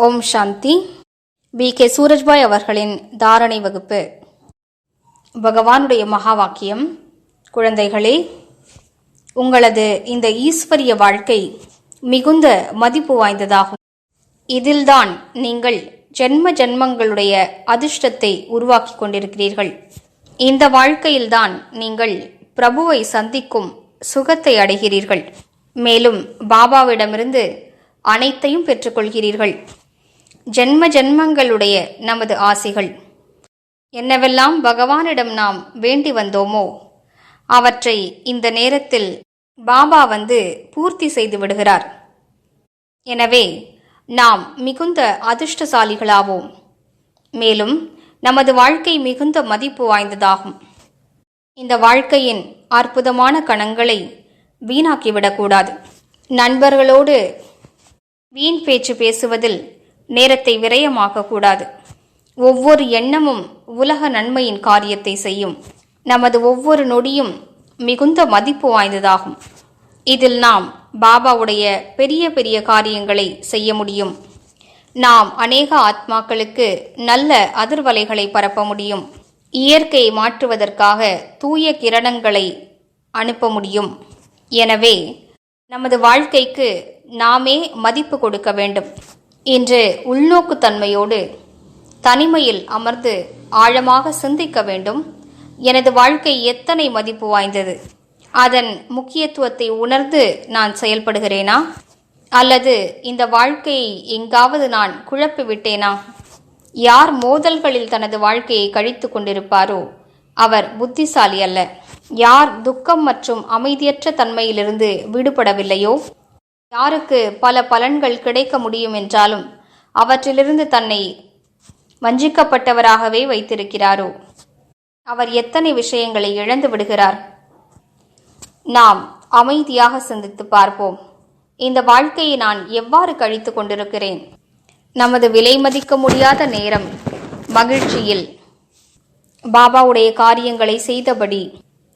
ஓம் சாந்தி. B.K. Surajbhai அவர்களின் தாரணை வகுப்பு. பகவானுடைய மகா வாக்கியம்: குழந்தைகளே, உங்களது இந்த ஈஸ்வரிய வாழ்க்கை மிகுந்த மதிப்பு வாய்ந்ததாகும். இதில்தான் நீங்கள் ஜென்ம ஜென்மங்களுடைய அதிர்ஷ்டத்தை உருவாக்கி கொண்டிருக்கிறீர்கள். இந்த வாழ்க்கையில்தான் நீங்கள் பிரபுவை சந்திக்கும் சுகத்தை அடைகிறீர்கள். மேலும் பாபாவிடமிருந்து அனைத்தையும் பெற்றுக்கொள்கிறீர்கள். ஜென்ம ஜென்மங்களுடைய நமது ஆசைகள் என்னவெல்லாம் பகவானிடம் நாம் வேண்டி வந்தோமோ அவற்றை இந்த நேரத்தில் பாபா வந்து பூர்த்தி செய்து விடுகிறார். எனவே நாம் மிகுந்த அதிர்ஷ்டசாலிகளாவோம். மேலும் நமது வாழ்க்கை மிகுந்த மதிப்பு வாய்ந்ததாகும். இந்த வாழ்க்கையின் அற்புதமான கணங்களை வீணாக்கிவிடக்கூடாது. நண்பர்களோடு வீண் பேச்சு பேசுவதில் நேரத்தை விரயமாக்கக்கூடாது. ஒவ்வொரு எண்ணமும் உலக நன்மையின் காரியத்தை செய்யும். நமது ஒவ்வொரு நொடியும் மிகுந்த மதிப்பு வாய்ந்ததாகும். இதில் நாம் பாபாவுடைய பெரிய பெரிய காரியங்களை செய்ய முடியும். நாம் அநேக ஆத்மாக்களுக்கு நல்ல அதிர்வலைகளை பரப்ப முடியும். இயற்கையை மாற்றுவதற்காக தூய கிரணங்களை அனுப்ப முடியும். எனவே நமது வாழ்க்கைக்கு நாமே மதிப்பு கொடுக்க வேண்டும். இன்று உள்நோக்கு தன்மையோடு தனிமையில் அமர்ந்து ஆழமாக சிந்திக்க வேண்டும். எனது வாழ்க்கை எத்தனை மதிப்பு வாய்ந்தது? அதன் முக்கியத்துவத்தை உணர்ந்து நான் செயல்படுகிறேனா? அல்லது இந்த வாழ்க்கையை எங்காவது நான் குழப்பி விட்டேனா? யார் மோதல்களில் தனது வாழ்க்கையை கழித்து கொண்டிருப்பாரோ அவர் புத்திசாலி அல்ல. யார் துக்கம் மற்றும் அமைதியற்ற தன்மையிலிருந்து விடுபடவில்லையோ, யாருக்கு பல பலன்கள் கிடைக்க முடியும் என்றாலும் அவற்றிலிருந்து தன்னை வஞ்சிக்கப்பட்டவராகவே வைத்திருக்கிறாரோ அவர் எத்தனை விஷயங்களை இழந்து விடுகிறார். நாம் அமைதியாக சிந்தித்து பார்ப்போம். இந்த வாழ்க்கையை நான் எவ்வாறு கழித்து கொண்டிருக்கிறேன்? நமது விலை மதிக்க முடியாத நேரம் மகிழ்ச்சியில் பாபாவுடைய காரியங்களை செய்தபடி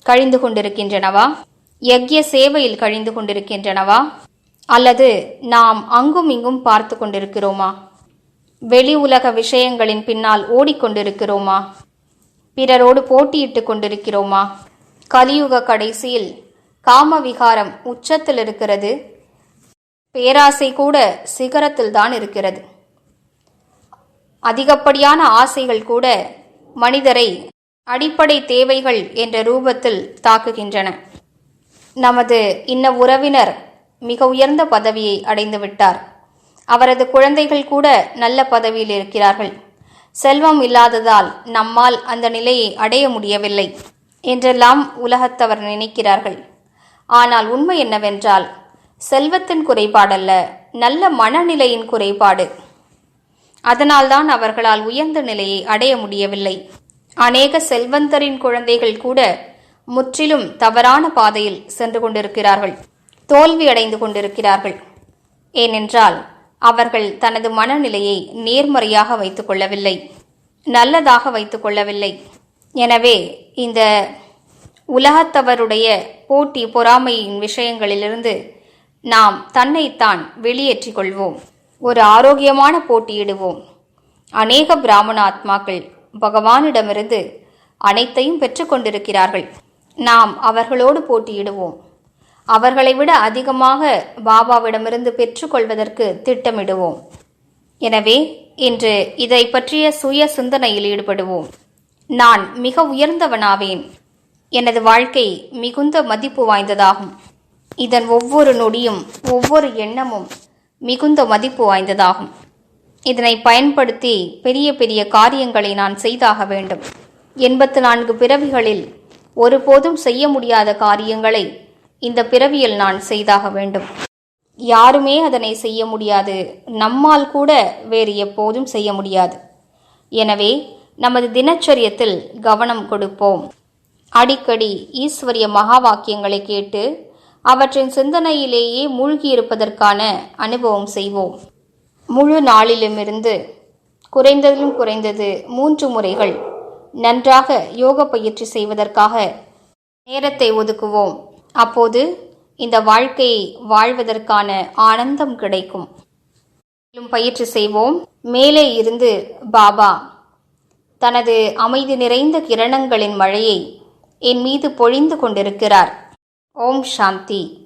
கழிந்து கொண்டிருக்கின்றனவா? யக்ய சேவையில் கழிந்து கொண்டிருக்கின்றனவா? அல்லது நாம் அங்கும் இங்கும் பார்த்து கொண்டிருக்கிறோமா? வெளி உலக விஷயங்களின் பின்னால் ஓடிக்கொண்டிருக்கிறோமா? பிறரோடு போட்டியிட்டு கொண்டிருக்கிறோமா? கலியுக கடைசியில் காம விகாரம் உச்சத்தில் இருக்கிறது. பேராசை கூட சிகரத்தில் தான் இருக்கிறது. அதிகப்படியான ஆசைகள் கூட மனிதரை அடிப்படை தேவைகள் என்ற ரூபத்தில் தாக்குகின்றன. நமது இன்ன உறவினர் மிக உயர்ந்த பதவியை அடைந்து விட்டார். அவரது குழந்தைகள் கூட நல்ல பதவியில் இருக்கிறார்கள். செல்வம் இல்லாததால் நம்மால் அந்த நிலையை அடைய முடியவில்லை என்றெல்லாம் உலகத்தவர் நினைக்கிறார்கள். ஆனால் உண்மை என்னவென்றால் செல்வத்தின் குறைபாடல்ல, நல்ல மனநிலையின் குறைபாடு. அதனால்தான் அவர்களால் உயர்ந்த நிலையை அடைய முடியவில்லை. அநேக செல்வந்தரின் குழந்தைகள் கூட முற்றிலும் தவறான பாதையில் சென்று கொண்டிருக்கிறார்கள், தோல்வி அடைந்து கொண்டிருக்கிறார்கள். ஏனென்றால் அவர்கள் தனது மனநிலையை நேர்மறையாக வைத்துக் கொள்ளவில்லை, நல்லதாக வைத்துக் கொள்ளவில்லை. எனவே இந்த உலகத்தவருடைய போட்டி பொறாமையின் விஷயங்களிலிருந்து நாம் தன்னைத்தான் வெளியேற்றிக் கொள்வோம். ஒரு ஆரோக்கியமான போட்டியிடுவோம். அநேக பிராமண ஆத்மாக்கள் பகவானிடமிருந்து அனைத்தையும் பெற்றுக்கொண்டிருக்கிறார்கள். நாம் அவர்களோடு போட்டியிடுவோம். அவர்களை விட அதிகமாக பாபாவிடமிருந்து பெற்றுக்கொள்வதற்கு திட்டமிடுவோம். எனவே இன்று இதை பற்றிய சுய சிந்தனையில் ஈடுபடுவோம். நான் மிக உயர்ந்தவனாவேன். எனது வாழ்க்கை மிகுந்த மதிப்பு வாய்ந்ததாகும். இதன் ஒவ்வொரு நொடியும் ஒவ்வொரு எண்ணமும் மிகுந்த மதிப்பு வாய்ந்ததாகும். இதனை பயன்படுத்தி பெரிய பெரிய காரியங்களை நான் செய்தாக வேண்டும். 84 பிறவிகளில் ஒருபோதும் செய்ய முடியாத காரியங்களை இந்த பிறவியில் நான் செய்தாக வேண்டும். யாருமே அதனை செய்ய முடியாது. நம்மால் கூட வேறு எப்போதும் செய்ய முடியாது. எனவே நமது தினச்சரியத்தில் கவனம் கொடுப்போம். அடிக்கடி ஈஸ்வரிய மகா வாக்கியங்களை கேட்டு அவற்றின் சிந்தனையிலேயே மூழ்கியிருப்பதற்கான அனுபவம் செய்வோம். முழு நாளிலுமிருந்து குறைந்ததிலும் குறைந்தது 3 முறைகள் நன்றாக யோக பயிற்சி செய்வதற்காக நேரத்தை ஒதுக்குவோம். அப்போது இந்த வாழ்க்கையை வாழ்வதற்கான ஆனந்தம் கிடைக்கும். மேலும் பயிற்சி செய்வோம். மேலே இருந்து பாபா தனது அமைதி நிறைந்த கிரணங்களின் மழையை என் மீது பொழிந்து கொண்டிருக்கிறார். ஓம் சாந்தி.